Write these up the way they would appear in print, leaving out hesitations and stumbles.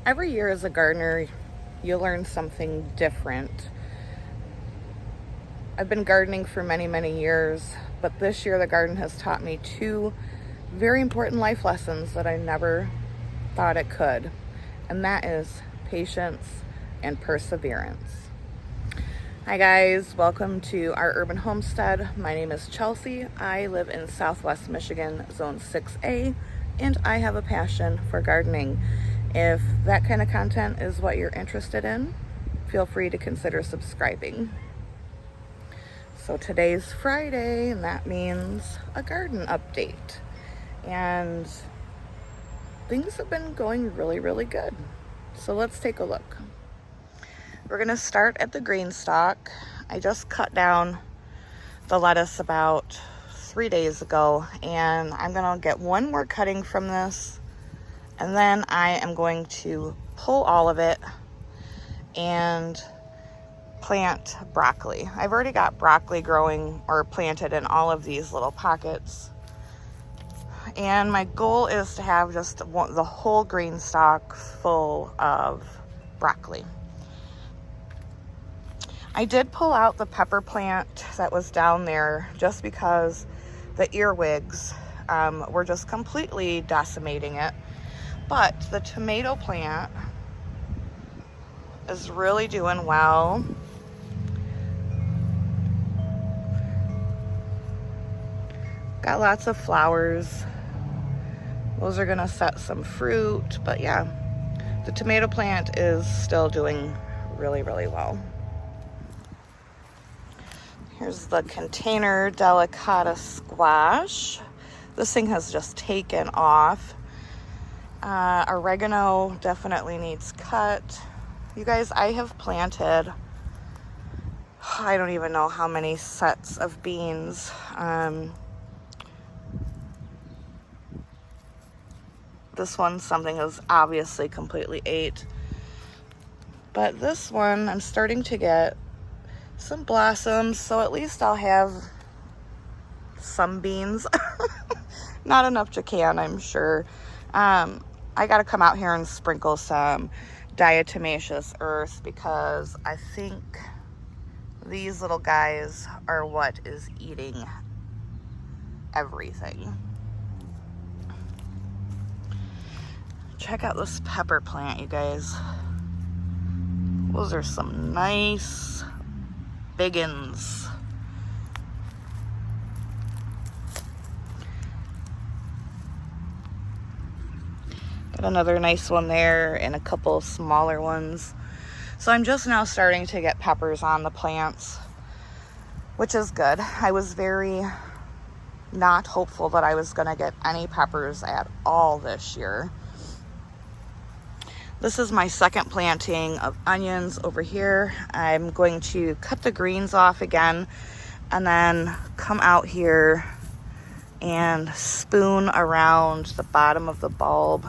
Every year as a gardener, you learn something different. I've been gardening for many, many years, but this year the garden has taught me two very important life lessons that I never thought it could, and that is patience and perseverance. Hi guys, welcome to our urban homestead. My name is Chelsea. I live in Southwest Michigan, Zone 6A, and I have a passion for gardening. If that kind of content is what you're interested in, feel free to consider subscribing. So today's Friday, and that means a garden update. And things have been going really, really good. So let's take a look. We're gonna start at the green stalk. I just cut down the lettuce about 3 days ago, and I'm gonna get one more cutting from this, and then I am going to pull all of it and plant broccoli. I've already got broccoli growing or planted in all of these little pockets. And my goal is to have just the whole green stalk full of broccoli. I did pull out the pepper plant that was down there just because the earwigs were just completely decimating it. But the tomato plant is really doing well. Got lots of flowers. Those are gonna set some fruit, but yeah, the tomato plant is still doing really, really well. Here's the container delicata squash. This thing has just taken off. Oregano definitely needs cut. You guys, I have planted, I don't even know how many sets of beans. This one, something has obviously completely ate. But this one, I'm starting to get some blossoms, so at least I'll have some beans. Not enough to can, I'm sure. I gotta come out here and sprinkle some diatomaceous earth because I think these little guys are what is eating everything. Check out this pepper plant, you guys. Those are some nice biggins. Got another nice one there and a couple smaller ones. So I'm just now starting to get peppers on the plants, which is good. I was very not hopeful that I was gonna get any peppers at all this year. This is my second planting of onions over here. I'm going to cut the greens off again and then come out here and spoon around the bottom of the bulb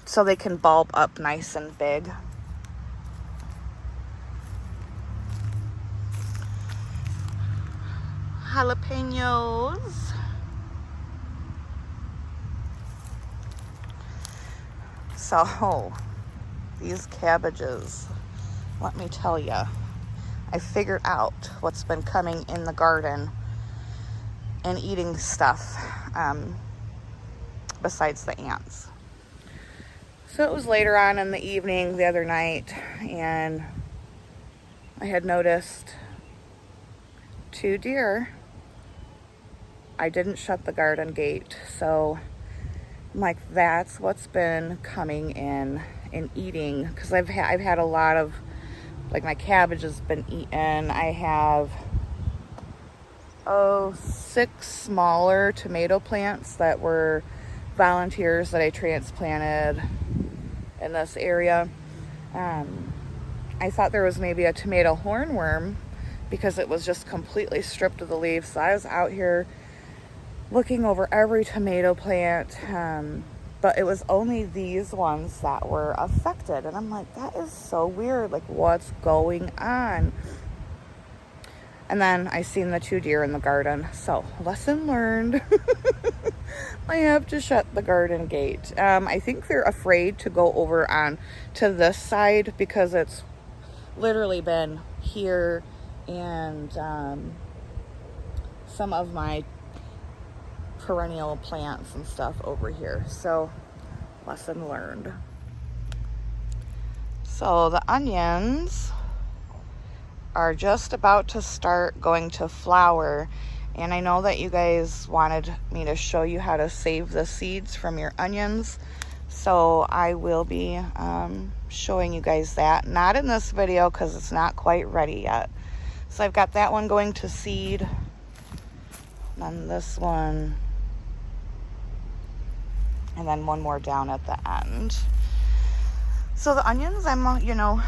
so they can bulb up nice and big. Jalapenos. So, these cabbages, let me tell you, I figured out what's been coming in the garden and eating stuff besides the ants. So it was later on in the evening the other night, and I had noticed 2 deer. I didn't shut the garden gate, so I'm like, that's what's been coming in and eating, because I've had a lot of, like, my cabbage has been eaten. I have 6 smaller tomato plants that were volunteers that I transplanted in this area. I thought there was maybe a tomato hornworm because it was just completely stripped of the leaves. So I was out here looking over every tomato plant, but it was only these ones that were affected. And I'm like, that is so weird. Like, what's going on? And then I seen the 2 deer in the garden. So lesson learned. I have to shut the garden gate. I think they're afraid to go over on to this side because it's literally been here and some of my perennial plants and stuff over here. So lesson learned. So the onions are just about to start going to flower, and I know that you guys wanted me to show you how to save the seeds from your onions, so I will be showing you guys that. Not in this video because it's not quite ready yet. So I've got that one going to seed, then this one, and then one more down at the end. So the onions, I'm, you know,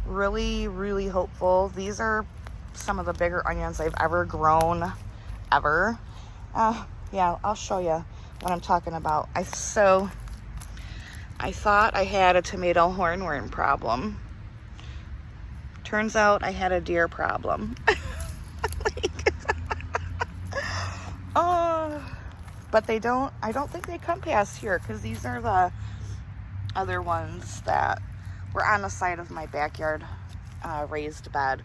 really hopeful. These are some of the bigger onions I've ever grown, ever. Yeah, I'll show you what I'm talking about. I thought I had a tomato hornworm problem. Turns out I had a deer problem. But I don't think they come past here because these are the other ones that were on the side of my backyard raised bed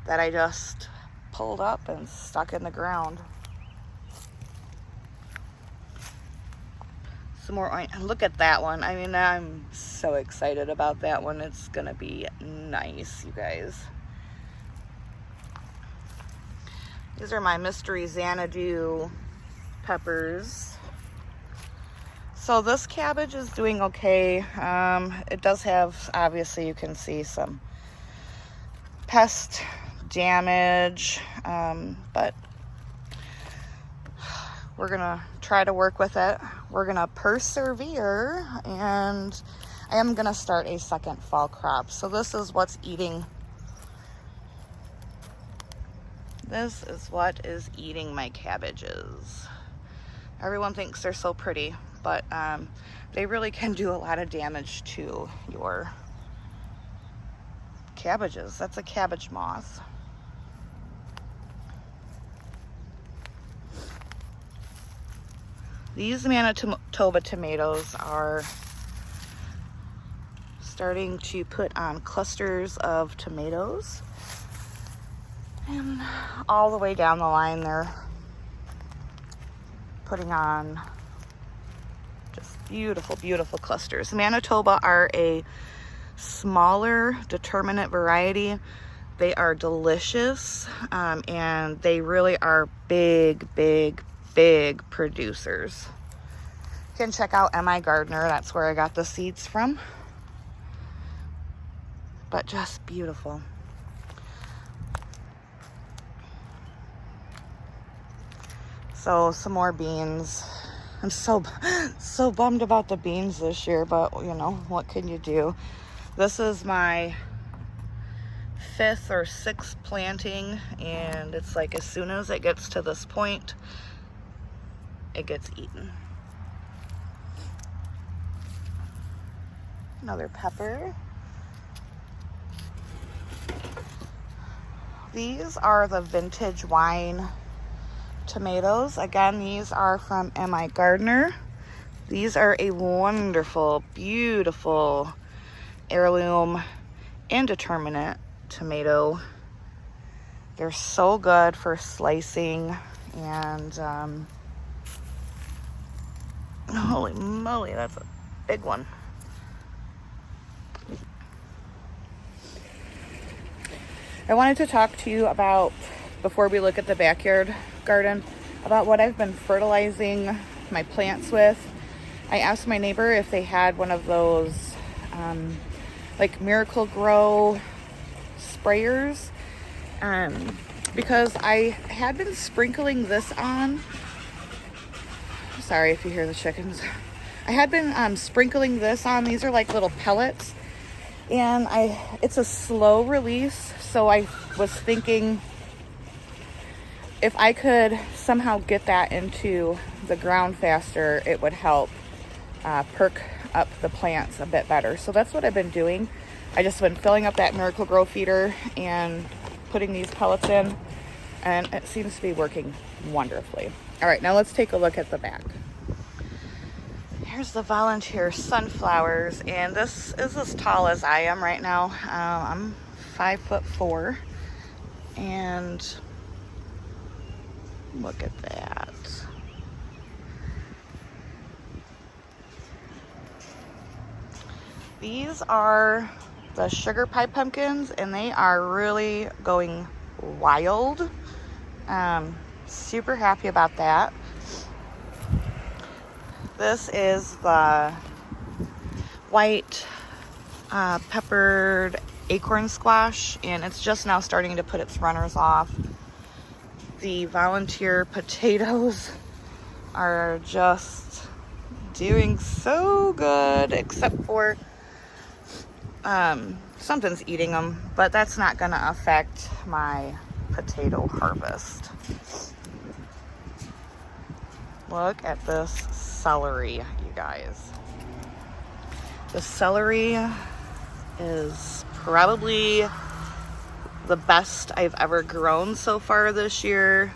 that I just pulled up and stuck in the ground. Some more, look at that one. I mean, I'm so excited about that one. It's gonna be nice, you guys. These are my mystery Xanadu peppers. So this cabbage is doing okay. It does have, obviously you can see some pest damage, but we're gonna try to work with it. We're gonna persevere, and I am gonna start a second fall crop. So this is what's eating. This is what is eating my cabbages. Everyone thinks they're so pretty, but they really can do a lot of damage to your cabbages. That's a cabbage moth. These Manitoba tomatoes are starting to put on clusters of tomatoes, and all the way down the line they're putting on just beautiful clusters. Manitoba are a smaller determinate variety. They are delicious, and they really are big producers. You can check out MI Gardener. That's where I got the seeds from. But just beautiful. So some more beans. I'm so bummed about the beans this year, but you know, what can you do? This is my 5th or 6th planting, and it's like as soon as it gets to this point, it gets eaten. Another pepper. These are the vintage wine tomatoes. Again, these are from MI Gardener. These are a wonderful, beautiful heirloom indeterminate tomato. They're so good for slicing, and holy moly, that's a big one. I wanted to talk to you about, before we look at the backyard garden, about what I've been fertilizing my plants with. I asked my neighbor if they had one of those like Miracle Grow sprayers, because I had been sprinkling this on. Sorry if you hear the chickens. I had been sprinkling this on. These are like little pellets, and it's a slow release, so I was thinking if I could somehow get that into the ground faster, it would help perk up the plants a bit better. So that's what I've been doing. I just been filling up that Miracle Grow feeder and putting these pellets in, and it seems to be working wonderfully. All right, now let's take a look at the back. Here's the volunteer sunflowers, and this is as tall as I am right now. I'm 5'4", and look at that. These are the sugar pie pumpkins, and they are really going wild. Super happy about that. This is the white peppered acorn squash, and it's just now starting to put its runners off. The volunteer potatoes are just doing so good, except for something's eating them, but that's not gonna affect my potato harvest. Look at this celery, you guys. The celery is probably the best I've ever grown so far this year.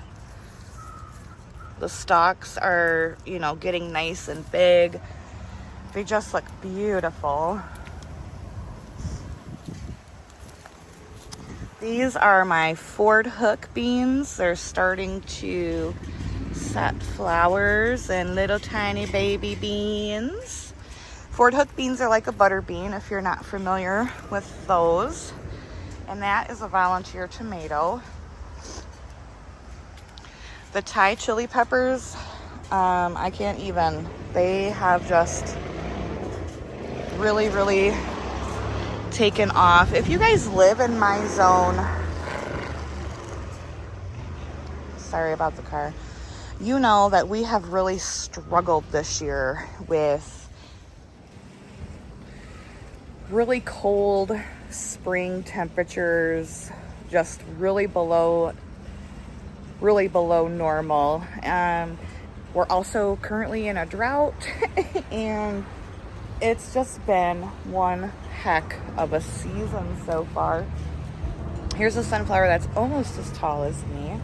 The stalks are, you know, getting nice and big. They just look beautiful. These are my Ford Hook beans. They're starting to set flowers and little tiny baby beans. Ford Hook beans are like a butter bean if you're not familiar with those. And that is a volunteer tomato. The Thai chili peppers, I can't even. They have just really taken off. If you guys live in my zone, sorry about the car, you know that we have really struggled this year with really cold spring temperatures, just really below normal. We're also currently in a drought and it's just been one heck of a season so far. Here's a sunflower that's almost as tall as me.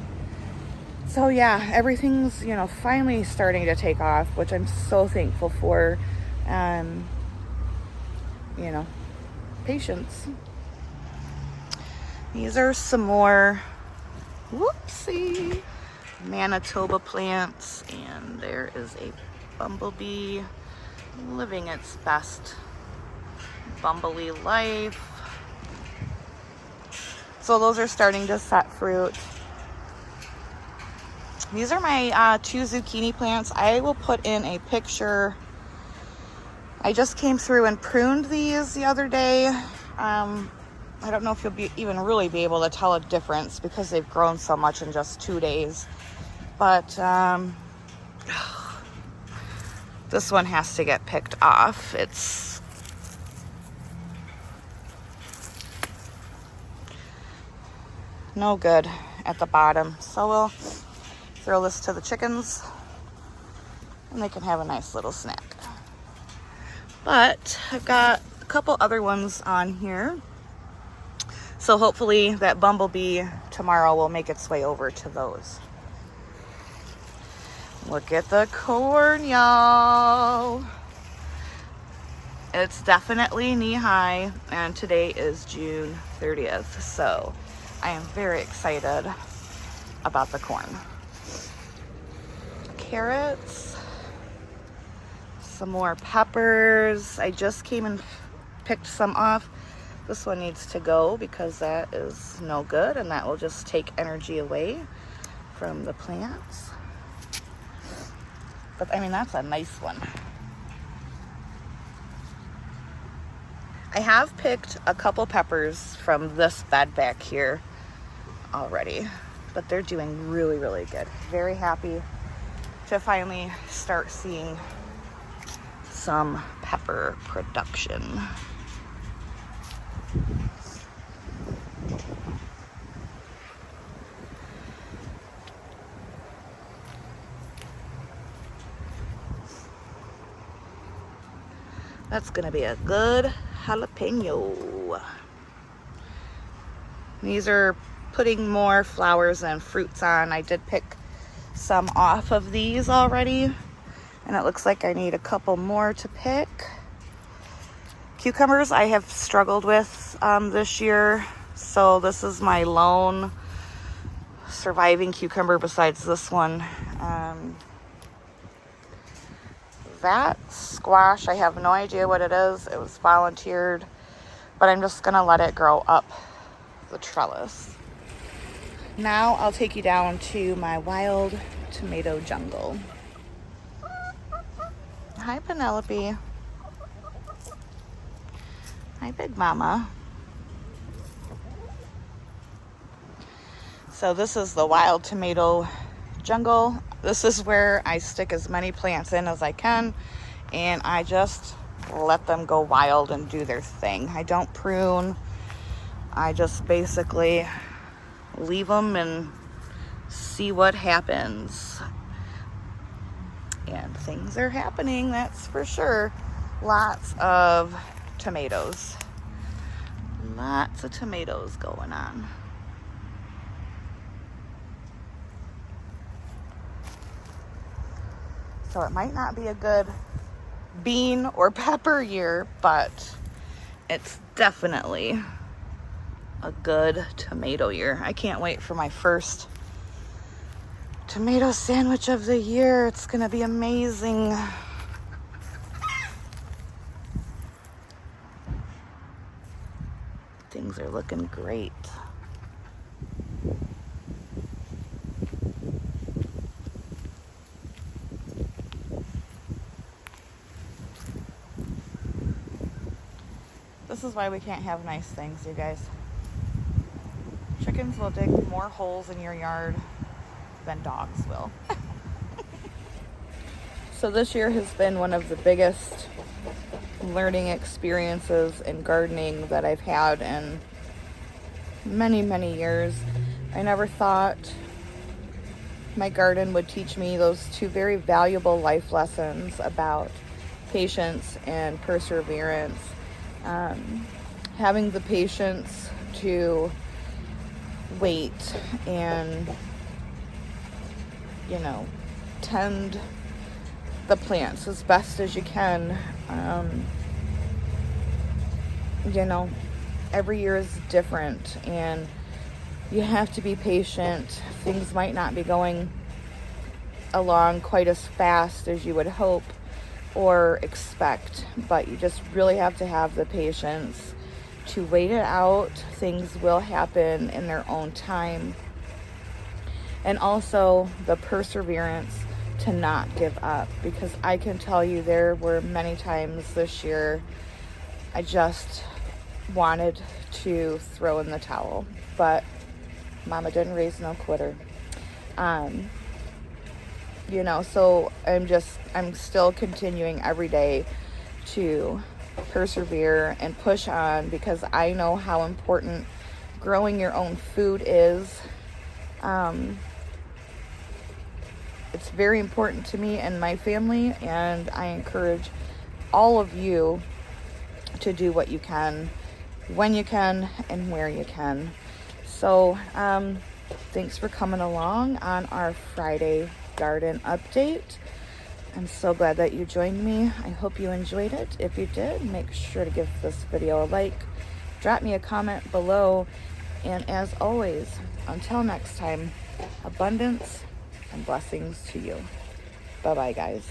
So yeah, everything's, you know, finally starting to take off, which I'm so thankful for. You know, patience. These are some more, whoopsie, Manitoba plants, and there is a bumblebee living its best bumblebee life. So those are starting to set fruit. These are my 2 zucchini plants. I will put in a picture. I just came through and pruned these the other day. I don't know if you'll even really be able to tell a difference because they've grown so much in just 2 days. But this one has to get picked off. It's no good at the bottom. So we'll throw this to the chickens and they can have a nice little snack. But I've got a couple other ones on here. So hopefully that bumblebee tomorrow will make its way over to those. Look at the corn, y'all. It's definitely knee-high, and today is June 30th. So I am very excited about the corn. Carrots. Some more peppers. I just came and picked some off. This one needs to go because that is no good, and that will just take energy away from the plants. But I mean, that's a nice one. I have picked a couple peppers from this bed back here already, but they're doing really good. Very happy to finally start seeing some pepper production. That's gonna be a good jalapeno. These are putting more flowers and fruits on. I did pick some off of these already, and it looks like I need a couple more to pick. Cucumbers I have struggled with this year, so this is my lone surviving cucumber besides this one. That squash, I have no idea what it is. It was volunteered, but I'm just gonna let it grow up the trellis. Now I'll take you down to my wild tomato jungle. Hi, Penelope. Hi, Big Mama. So this is the wild tomato jungle. This is where I stick as many plants in as I can, and I just let them go wild and do their thing. I don't prune. I just basically leave them and see what happens. And things are happening, that's for sure. Lots of tomatoes. Lots of tomatoes going on. So it might not be a good bean or pepper year, but it's definitely a good tomato year. I can't wait for my first tomato sandwich of the year. It's gonna be amazing. Things are looking great. This is why we can't have nice things, you guys. Chickens will dig more holes in your yard than dogs will. So this year has been one of the biggest learning experiences in gardening that I've had in many, many years. I never thought my garden would teach me those two very valuable life lessons about patience and perseverance. Having the patience to wait and, tend the plants as best as you can. Every year is different, and you have to be patient. Things might not be going along quite as fast as you would hope or expect, but you just really have to have the patience to wait it out. Things will happen in their own time, and also the perseverance to not give up, because I can tell you there were many times this year I just wanted to throw in the towel, but Mama didn't raise no quitter. So I'm still continuing every day to persevere and push on, because I know how important growing your own food is. It's very important to me and my family, and I encourage all of you to do what you can, when you can, and where you can. So, thanks for coming along on our Friday garden update. I'm so glad that you joined me. I hope you enjoyed it. If you did, make sure to give this video a like, drop me a comment below, and as always, until next time, abundance and blessings to you. Bye-bye, guys.